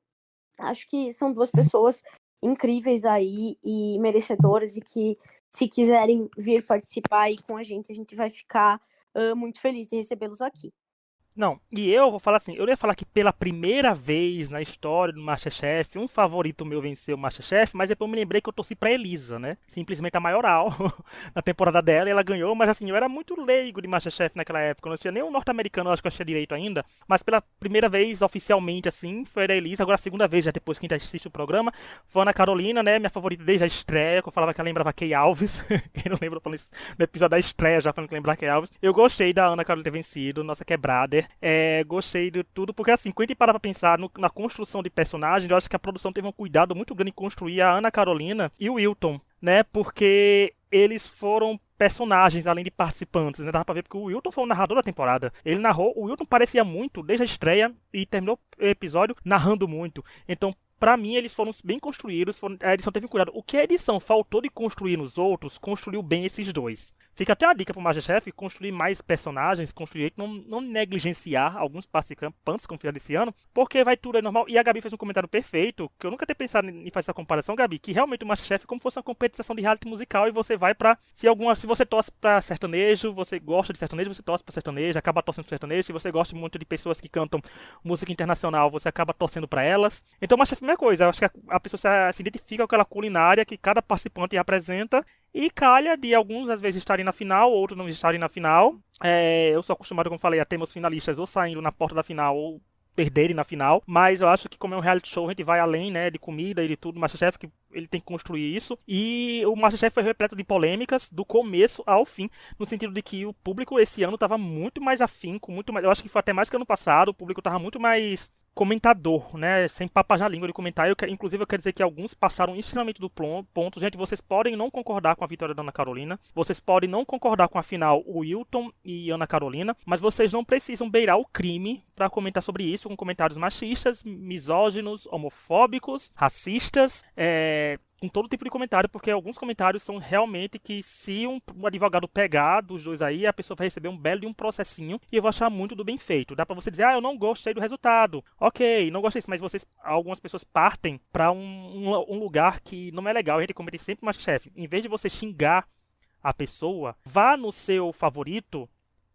acho que são duas pessoas incríveis aí e merecedoras e que, se quiserem vir participar aí com a gente vai ficar muito feliz de recebê-los aqui. Não, e eu vou falar assim, eu ia falar que pela primeira vez na história do MasterChef, um favorito meu venceu o MasterChef, mas depois eu me lembrei que eu torci pra Elisa, né? Simplesmente a maioral na temporada dela, e ela ganhou, mas assim, eu era muito leigo de MasterChef naquela época, eu não tinha nem o norte-americano, acho que eu achei direito ainda, mas pela primeira vez, oficialmente, assim, foi a Elisa, agora a segunda vez, já depois que a gente assiste o programa, foi a Ana Carolina, né? Minha favorita desde a estreia, que eu falava que ela lembrava Kay Alves, quem não lembra, no episódio da estreia, já falando que lembrar Kay Alves. Eu gostei da Ana Carolina ter vencido, nossa quebrada. Gostei de tudo, porque assim, quando a gente para pra pensar na construção de personagem, eu acho que a produção teve um cuidado muito grande em construir a Ana Carolina e o Wilton, né? Porque eles foram personagens além de participantes, né? Dava pra ver porque o Wilton foi o narrador da temporada. Ele narrou, o Wilton parecia muito desde a estreia e terminou o episódio narrando muito. Então, pra mim, eles foram bem construídos, a edição teve cuidado. O que a edição faltou de construir nos outros, construiu bem esses dois. Fica até uma dica pro MasterChef, construir mais personagens, construir, não negligenciar alguns participantes, como fizeram esse ano, porque vai tudo aí normal. E a Gabi fez um comentário perfeito, que eu nunca tinha pensado em fazer essa comparação, Gabi, que realmente o MasterChef é como se fosse uma competição de reality musical e você vai pra, se você torce pra sertanejo, você gosta de sertanejo, você torce pra sertanejo, acaba torcendo pro sertanejo. Se você gosta muito de pessoas que cantam música internacional, você acaba torcendo pra elas. Então o MasterChef mesma coisa. Eu acho que a pessoa se identifica com aquela culinária que cada participante apresenta e calha de alguns, às vezes, estarem na final, outros não estarem na final. Eu sou acostumado, como falei, a ter meus finalistas ou saindo na porta da final ou perderem na final, mas eu acho que como é um reality show, a gente vai além, né, de comida e de tudo, o MasterChef, que ele tem que construir isso, e o MasterChef foi repleto de polêmicas do começo ao fim, no sentido de que o público esse ano estava muito mais afinco, muito mais, eu acho que foi até mais que ano passado, o público estava muito mais comentador, né, sem papas na língua de comentar. Inclusive, eu quero dizer que alguns passaram extremamente do ponto. Gente, vocês podem não concordar com a vitória da Ana Carolina, vocês podem não concordar com a final Wilton e Ana Carolina, mas vocês não precisam beirar o crime para comentar sobre isso com comentários machistas, misóginos, homofóbicos, racistas, com todo tipo de comentário, porque alguns comentários são realmente que se um advogado pegar dos dois aí, a pessoa vai receber um belo de um processinho e eu vou achar muito do bem feito. Dá pra você dizer, eu não gostei do resultado. Ok, não gostei disso, mas algumas pessoas partem pra um lugar que não é legal. A gente comenta sempre, MasterChef, em vez de você xingar a pessoa, vá no seu favorito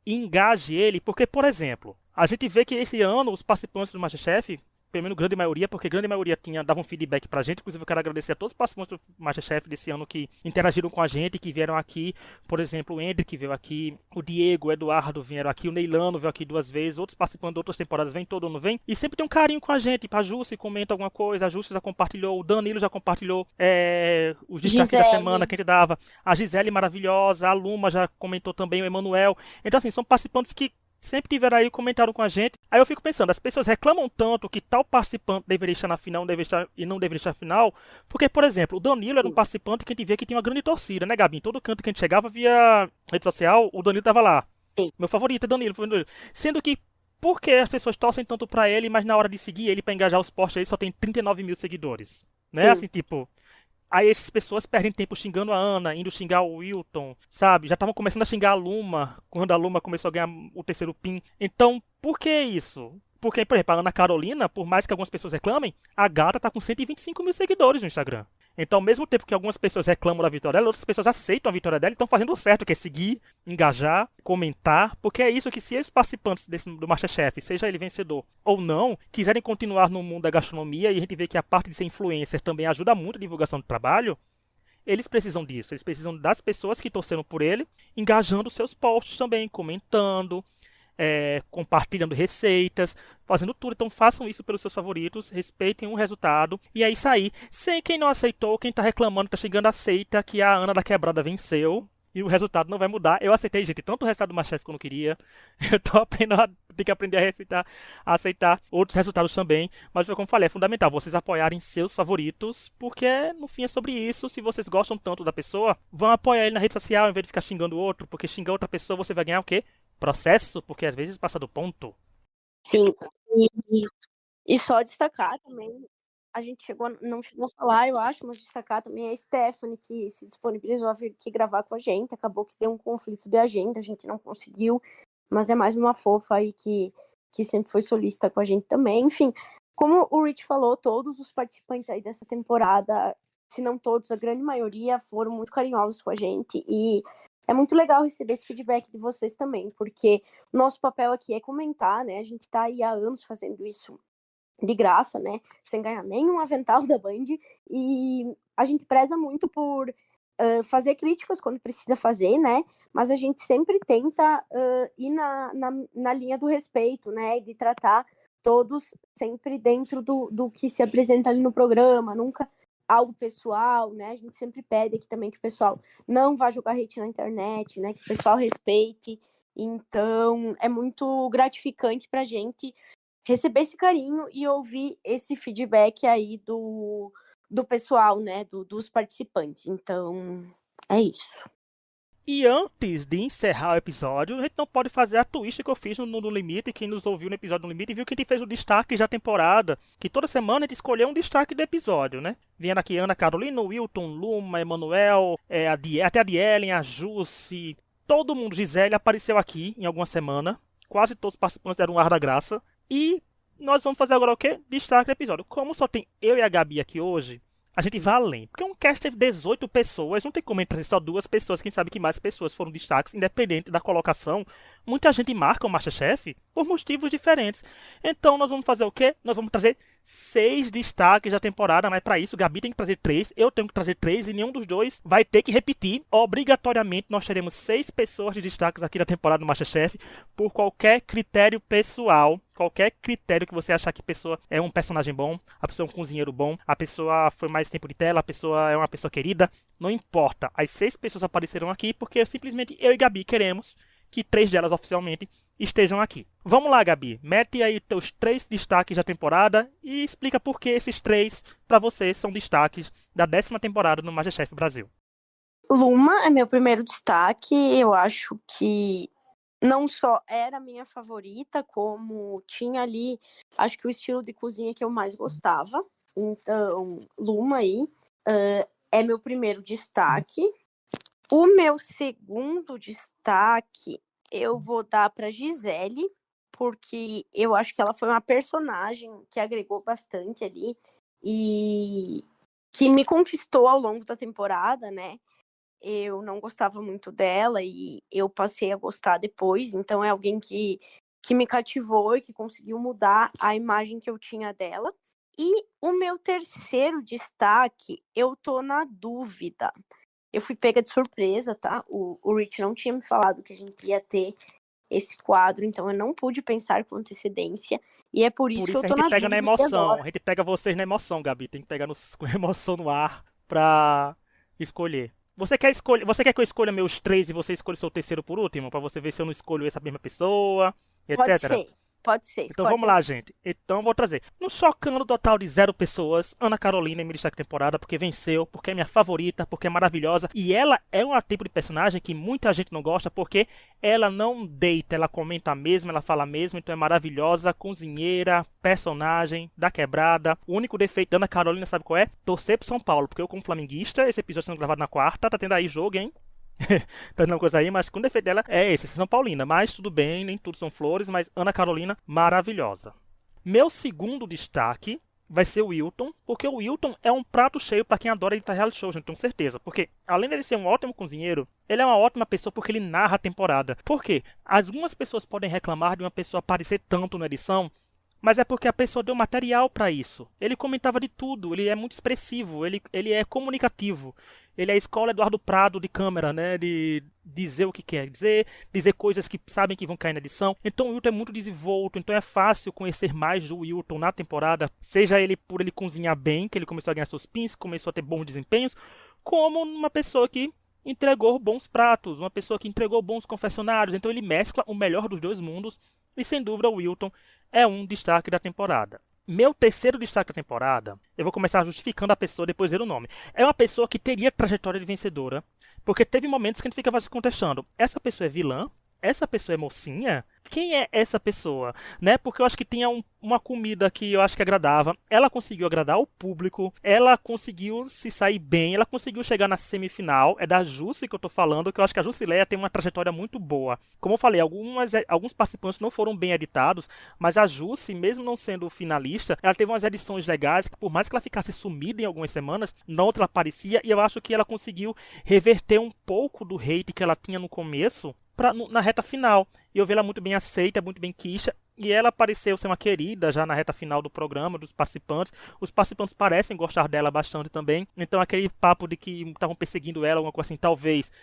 e engaje ele, porque, por exemplo, a gente vê que esse ano os participantes do MasterChef, pelo menos grande maioria, porque grande maioria dava um feedback pra gente. Inclusive, eu quero agradecer a todos os participantes do MasterChef desse ano que interagiram com a gente, que vieram aqui. Por exemplo, o Hendrick veio aqui, o Diego, o Eduardo vieram aqui, o Neilano veio aqui 2 vezes, outros participantes de outras temporadas vêm, todo ano vem. E sempre tem um carinho com a gente. A Jussi comenta alguma coisa, a Jussi já compartilhou, o Danilo já compartilhou os destaques da semana que a gente dava. A Gisele maravilhosa, a Luma já comentou também, o Emanuel. Então, assim, são participantes que sempre tiveram aí, comentaram com a gente. Aí eu fico pensando, as pessoas reclamam tanto que tal participante deveria estar na final e não deveria estar na final, porque, por exemplo, o Danilo era um participante que a gente via que tinha uma grande torcida, né, Gabi? Em todo canto que a gente chegava via rede social, o Danilo tava lá. Sim. Meu favorito é Danilo. Sendo que, por que as pessoas torcem tanto pra ele, mas na hora de seguir ele pra engajar os posts ele só tem 39 mil seguidores? Né? Sim. Assim, tipo... Aí essas pessoas perdem tempo xingando a Ana, indo xingar o Wilton, sabe? Já estavam começando a xingar a Luma, quando a Luma começou a ganhar o terceiro PIN. Então, por que isso? Porque, por exemplo, a Ana Carolina, por mais que algumas pessoas reclamem, a gata tá com 125 mil seguidores no Instagram. Então, ao mesmo tempo que algumas pessoas reclamam da vitória dela, outras pessoas aceitam a vitória dela e estão fazendo o certo, que é seguir, engajar, comentar, porque é isso que se os participantes do MasterChef, seja ele vencedor ou não, quiserem continuar no mundo da gastronomia, e a gente vê que a parte de ser influencer também ajuda muito a divulgação do trabalho, eles precisam disso, eles precisam das pessoas que torceram por ele, engajando seus posts também, comentando, compartilhando receitas, fazendo tudo. Então façam isso pelos seus favoritos, respeitem o resultado, e é isso aí. Sem quem não aceitou, quem tá reclamando, tá xingando, aceita que a Ana da Quebrada venceu e o resultado não vai mudar. Eu aceitei, gente, tanto o resultado do MasterChef que eu não queria. Eu tô aprendendo, tenho que aprender a aceitar outros resultados também. Mas como eu falei, é fundamental vocês apoiarem seus favoritos, porque no fim é sobre isso. Se vocês gostam tanto da pessoa, vão apoiar ele na rede social, em vez de ficar xingando o outro, porque xingar outra pessoa você vai ganhar o quê? Processo, porque às vezes passa do ponto. Sim, e só destacar também, a gente não chegou a falar, eu acho, mas destacar também a Stephanie, que se disponibilizou a vir aqui gravar com a gente. Acabou que deu um conflito de agenda, a gente não conseguiu, mas é mais uma fofa aí que sempre foi solícita com a gente também. Enfim, como o Rich falou, todos os participantes aí dessa temporada, se não todos, a grande maioria, foram muito carinhosos com a gente, e é muito legal receber esse feedback de vocês também, porque o nosso papel aqui é comentar, né? A gente tá aí há anos fazendo isso de graça, né? Sem ganhar nenhum avental da Band, e a gente preza muito por fazer críticas quando precisa fazer, né? Mas a gente sempre tenta ir na linha do respeito, né? De tratar todos sempre dentro do que se apresenta ali no programa, nunca algo pessoal, né? A gente sempre pede aqui também que o pessoal não vá jogar hate na internet, né? Que o pessoal respeite. Então, é muito gratificante pra gente receber esse carinho e ouvir esse feedback aí do pessoal, né? Dos participantes. Então, é isso. E antes de encerrar o episódio, a gente não pode fazer a twist que eu fiz no Limite. Quem nos ouviu no episódio do Limite viu que a gente fez o destaque da temporada. Que toda semana a gente escolheu um destaque do episódio, né? Vindo aqui Ana Carolina, Wilton, Luma, Emanuel, até a Dielen, a Jussi, todo mundo, Gisele, apareceu aqui em alguma semana. Quase todos os participantes deram um ar da graça. E nós vamos fazer agora o quê? Destaque do episódio. Como só tem eu e a Gabi aqui hoje, a gente vai além. Porque um cast teve 18 pessoas, não tem como entrar só 2 pessoas. Quem sabe que mais pessoas foram destaques, independente da colocação. Muita gente marca o MasterChef por motivos diferentes. Então nós vamos fazer o quê? Nós vamos trazer 6 destaques da temporada, mas para isso, Gabi tem que trazer 3, eu tenho que trazer 3 e nenhum dos dois vai ter que repetir. Obrigatoriamente, nós teremos 6 pessoas de destaques aqui da temporada do MasterChef por qualquer critério pessoal. Qualquer critério que você achar que a pessoa é um personagem bom, a pessoa é um cozinheiro bom, a pessoa foi mais tempo de tela, a pessoa é uma pessoa querida, não importa. As 6 pessoas aparecerão aqui porque simplesmente eu e Gabi queremos que 3 delas oficialmente estejam aqui. Vamos lá, Gabi. Mete aí teus 3 destaques da temporada e explica por que esses 3 para você são destaques da 10ª temporada do MasterChef Brasil. Luma é meu primeiro destaque. Eu acho que não só era a minha favorita, como tinha ali, acho que o estilo de cozinha que eu mais gostava. Então, Luma aí é meu primeiro destaque. O meu segundo destaque eu vou dar para Gisele, porque eu acho que ela foi uma personagem que agregou bastante ali e que me conquistou ao longo da temporada, né? Eu não gostava muito dela e eu passei a gostar depois, então é alguém que me cativou e que conseguiu mudar a imagem que eu tinha dela. E o meu terceiro destaque, eu tô na dúvida. Eu fui pega de surpresa, tá? O Rich não tinha me falado que a gente ia ter esse quadro, então eu não pude pensar com antecedência, e é por isso Por que eu isso a tô gente na pega na dúvida emoção, agora. a gente pega vocês na emoção, Gabi. Tem que pegar com emoção no ar pra escolher. Você quer que eu escolha meus 3 e você escolha o seu terceiro por último? Pra você ver se eu não escolho essa mesma pessoa, etc. Pode ser, Então escolhe vamos teu. lá, gente. Então eu vou trazer. Um chocando total de 0 pessoas. Ana Carolina em minha destaque temporada, porque venceu, porque é minha favorita, porque é maravilhosa. E ela é um tipo de personagem que muita gente não gosta, porque ela não deita, ela comenta mesmo, ela fala mesmo, então é maravilhosa, cozinheira, personagem, da quebrada. O único defeito da Ana Carolina, sabe qual é? Torcer pro São Paulo, porque eu, como flamenguista, esse episódio sendo gravado na quarta, tá tendo aí jogo, hein? Tá dando coisa aí, mas com o defeito dela é esse, São Paulina. Mas tudo bem, nem tudo são flores, mas Ana Carolina, maravilhosa. Meu segundo destaque vai ser o Wilton, porque o Wilton é um prato cheio para quem adora editar reality shows, eu tenho certeza. Porque, além dele ser um ótimo cozinheiro, ele é uma ótima pessoa porque ele narra a temporada. Por quê? Algumas pessoas podem reclamar de uma pessoa aparecer tanto na edição, mas é porque a pessoa deu material para isso. Ele comentava de tudo, ele é muito expressivo, ele é comunicativo. Ele é a escola Eduardo Prado de câmera, né? De dizer o que quer dizer coisas que sabem que vão cair na edição. Então o Wilton é muito desenvolto, então é fácil conhecer mais do Wilton na temporada, seja ele por ele cozinhar bem, que ele começou a ganhar seus pins, começou a ter bons desempenhos, como uma pessoa que entregou bons pratos, uma pessoa que entregou bons confessionários. Então ele mescla o melhor dos dois mundos e sem dúvida o Wilton é um destaque da temporada. Meu terceiro destaque da temporada, eu vou começar justificando a pessoa, depois dizer o nome. É uma pessoa que teria trajetória de vencedora, porque teve momentos que a gente ficava se contestando. Essa pessoa é vilã? Essa pessoa é mocinha? Quem é essa pessoa? Né? Porque eu acho que tinha uma comida que eu acho que agradava. Ela conseguiu agradar o público. Ela conseguiu se sair bem. Ela conseguiu chegar na semifinal. É da Jussi que eu tô falando, que eu acho que a Jusileia tem uma trajetória muito boa. Como eu falei, alguns participantes não foram bem editados, mas a Jussi, mesmo não sendo finalista, ela teve umas edições legais que, por mais que ela ficasse sumida em algumas semanas, na outra ela aparecia, e eu acho que ela conseguiu reverter um pouco do hate que ela tinha no começo na reta final. E eu vi ela muito bem aceita, muito bem quicha. E ela pareceu ser uma querida já na reta final do programa, dos participantes. Os participantes parecem gostar dela bastante também. Então aquele papo de que estavam perseguindo ela, alguma coisa assim, talvez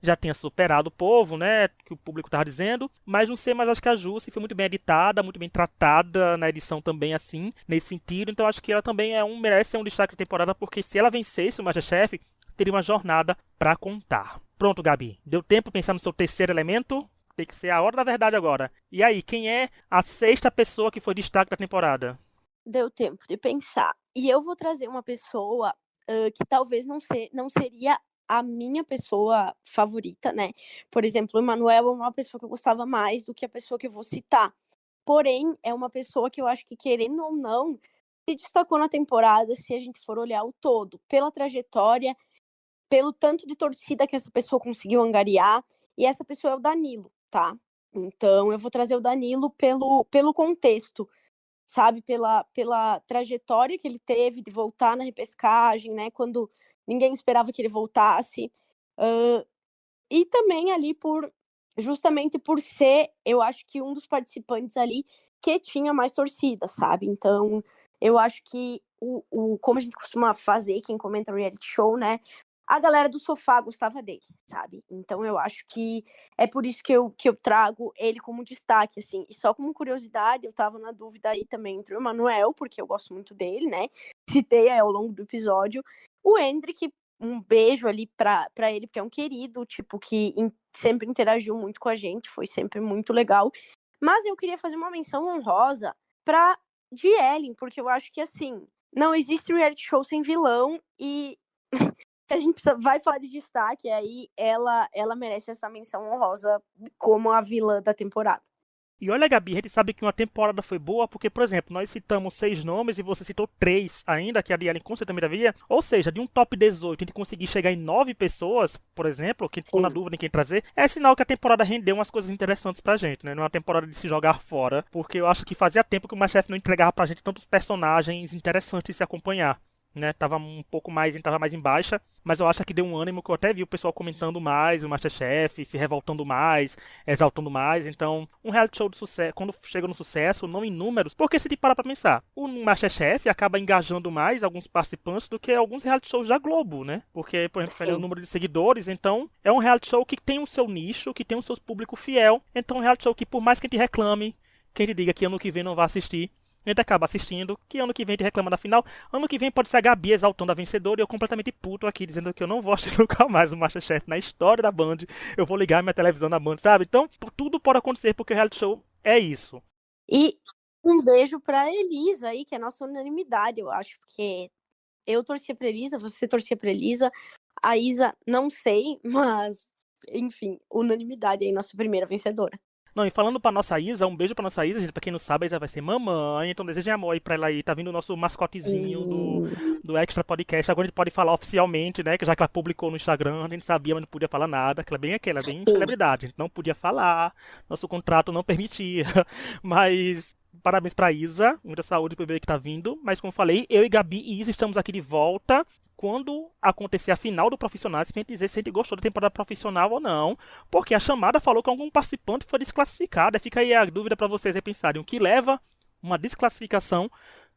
já tenha superado o povo, né? Que o público estava dizendo. Mas não sei, mas acho que a Jussi foi muito bem editada, muito bem tratada na edição também, assim, nesse sentido. Então acho que ela também merece ser um destaque da temporada, porque se ela vencesse o MasterChef, teria uma jornada para contar. Pronto, Gabi. Deu tempo para pensar no seu terceiro elemento? Tem que ser a hora da verdade agora. E aí, quem é a sexta pessoa que foi destaque da temporada? Deu tempo de pensar. E eu vou trazer uma pessoa que talvez não seria a minha pessoa favorita, né? Por exemplo, o Emanuel é uma pessoa que eu gostava mais do que a pessoa que eu vou citar. Porém, é uma pessoa que eu acho que, querendo ou não, se destacou na temporada, se a gente for olhar o todo, pela trajetória, pelo tanto de torcida que essa pessoa conseguiu angariar, e essa pessoa é o Danilo, tá? Então, eu vou trazer o Danilo pelo contexto, sabe? Pela trajetória que ele teve de voltar na repescagem, né? Quando ninguém esperava que ele voltasse. E também ali justamente por ser, eu acho que um dos participantes ali que tinha mais torcida, sabe? Então, Eu acho que como a gente costuma fazer, quem comenta reality show, né? A galera do sofá gostava dele, sabe? Então eu acho que é por isso que eu trago ele como destaque, assim. E só como curiosidade, eu tava na dúvida aí também entre o Emanuel, porque eu gosto muito dele, né? Citei ao longo do episódio. O Hendrik, um beijo ali pra ele, porque é um querido, tipo, que sempre interagiu muito com a gente, foi sempre muito legal. Mas eu queria fazer uma menção honrosa pra de Ellen, porque eu acho que, assim, não existe reality show sem vilão e se a gente vai falar de destaque, aí ela merece essa menção honrosa como a vilã da temporada. E olha, Gabi, a gente sabe que uma temporada foi boa porque, por exemplo, nós citamos 6 nomes e você citou 3 ainda, que a Ariane com certeza também havia. Ou seja, de um top 18 a gente conseguir chegar em 9 pessoas, por exemplo, que ficou na dúvida em quem trazer, é sinal que a temporada rendeu umas coisas interessantes pra gente, né? Não é uma temporada de se jogar fora, porque eu acho que fazia tempo que o MasterChef não entregava pra gente tantos personagens interessantes de se acompanhar. Né, tava um pouco mais, tava mais em baixa, mas eu acho que deu um ânimo que eu até vi o pessoal comentando mais, o MasterChef, se revoltando mais, exaltando mais. Então, um reality show de sucesso, quando chega no sucesso, não em números, porque se te parar pra pensar, o MasterChef acaba engajando mais alguns participantes do que alguns reality shows da Globo, né? Porque, por exemplo, pelo número de seguidores, então, é um reality show que tem o seu nicho, que tem o seu público fiel. Então, é um reality show que, por mais que a gente reclame, que a gente diga que ano que vem não vai assistir, a gente acaba assistindo, que ano que vem a gente reclama da final. Ano que vem pode ser a Gabi exaltando a vencedora e eu completamente puto aqui, dizendo que eu não vou assistir nunca mais o MasterChef na história da Band. Eu vou ligar minha televisão na Band, sabe? Então, tudo pode acontecer porque o reality show é isso. E um beijo pra Elisa aí, que é nossa unanimidade, eu acho, porque eu torcia pra Elisa, você torcia pra Elisa, a Isa, não sei, mas, enfim, unanimidade aí, nossa primeira vencedora. Não, e falando pra nossa Isa, um beijo pra nossa Isa, gente. Pra quem não sabe, a Isa vai ser mamãe, então desejem amor aí pra ela aí. Tá vindo o nosso mascotezinho do Extra Podcast. Agora a gente pode falar oficialmente, né? Que já que ela publicou no Instagram, a gente sabia, mas não podia falar nada. Que ela é bem aquela, bem celebridade. A gente não podia falar, nosso contrato não permitia. Mas parabéns pra Isa, muita saúde pro bebê que tá vindo. Mas como falei, eu e Gabi e Isa estamos aqui de volta quando acontecer a final do Profissionais, pra gente dizer se a gente gostou da temporada profissional ou não, porque a chamada falou que algum participante foi desclassificado. Fica aí a dúvida para vocês repensarem o que leva uma desclassificação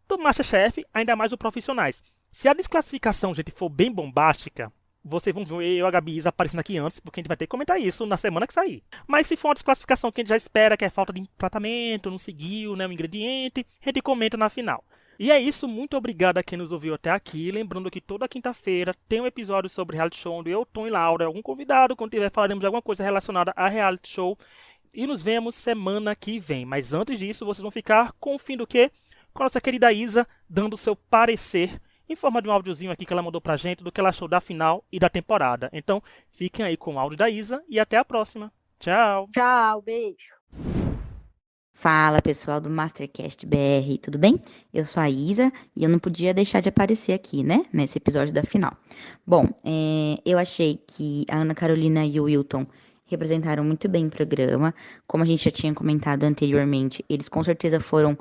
do MasterChef, ainda mais do Profissionais. Se a desclassificação, gente, for bem bombástica, vocês vão ver eu e a Gabi Isa aparecendo aqui antes, porque a gente vai ter que comentar isso na semana que sair. Mas se for uma desclassificação que a gente já espera, que é falta de tratamento, não seguiu, né, o ingrediente, a gente comenta na final. E é isso, muito obrigado a quem nos ouviu até aqui. Lembrando que toda quinta-feira tem um episódio sobre reality show onde eu, Tom e Laura, algum convidado, quando tiver, falaremos de alguma coisa relacionada a reality show. E nos vemos semana que vem. Mas antes disso, vocês vão ficar com o fim do quê? Com a nossa querida Isa dando o seu parecer em forma de um áudiozinho aqui que ela mandou pra gente do que ela achou da final e da temporada. Então, fiquem aí com o áudio da Isa e até a próxima. Tchau! Tchau, beijo! Fala pessoal do Mastercast BR, tudo bem? Eu sou a Isa e eu não podia deixar de aparecer aqui, né? Nesse episódio da final. Bom, eu achei que a Ana Carolina e o Wilton representaram muito bem o programa. Como a gente já tinha comentado anteriormente, eles com certeza foram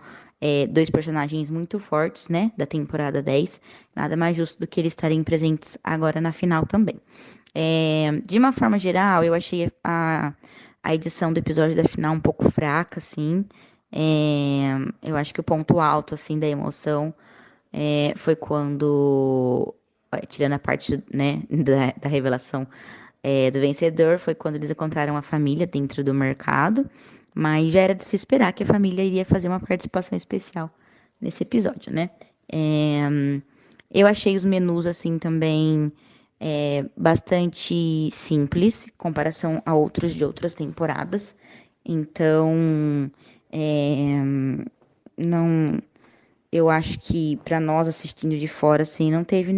dois personagens muito fortes, né? Da temporada 10. Nada mais justo do que eles estarem presentes agora na final também. De uma forma geral, eu achei a edição do episódio da final um pouco fraca, assim. Eu acho que o ponto alto, assim, da emoção foi quando, tirando a parte, né, da revelação do vencedor, foi quando eles encontraram a família dentro do mercado, mas já era de se esperar que a família iria fazer uma participação especial nesse episódio, né? Eu achei os menus, assim, também bastante simples, em comparação a outros de outras temporadas. Então, não, eu acho que para nós assistindo de fora, assim, não teve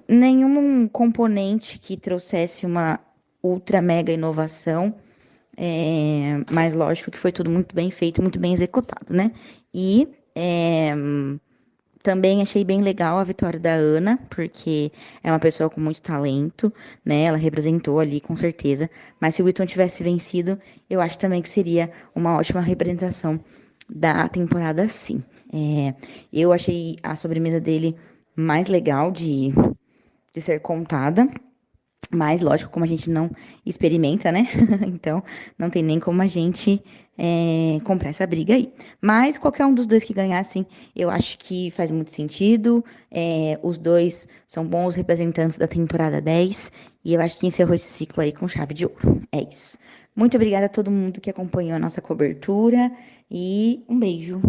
nenhum componente que trouxesse uma ultra mega inovação. Mas lógico que foi tudo muito bem feito, muito bem executado, né? E também achei bem legal a vitória da Ana, porque é uma pessoa com muito talento, né? Ela representou ali, com certeza. Mas se o Witton tivesse vencido, eu acho também que seria uma ótima representação da temporada, sim. Eu achei a sobremesa dele mais legal de ser contada. Mas, lógico, como a gente não experimenta, né? Então, não tem nem como a gente comprar essa briga aí. Mas, qualquer um dos dois que ganhassem, eu acho que faz muito sentido. Os dois são bons representantes da temporada 10. E eu acho que encerrou esse ciclo aí com chave de ouro. É isso. Muito obrigada a todo mundo que acompanhou a nossa cobertura. E um beijo.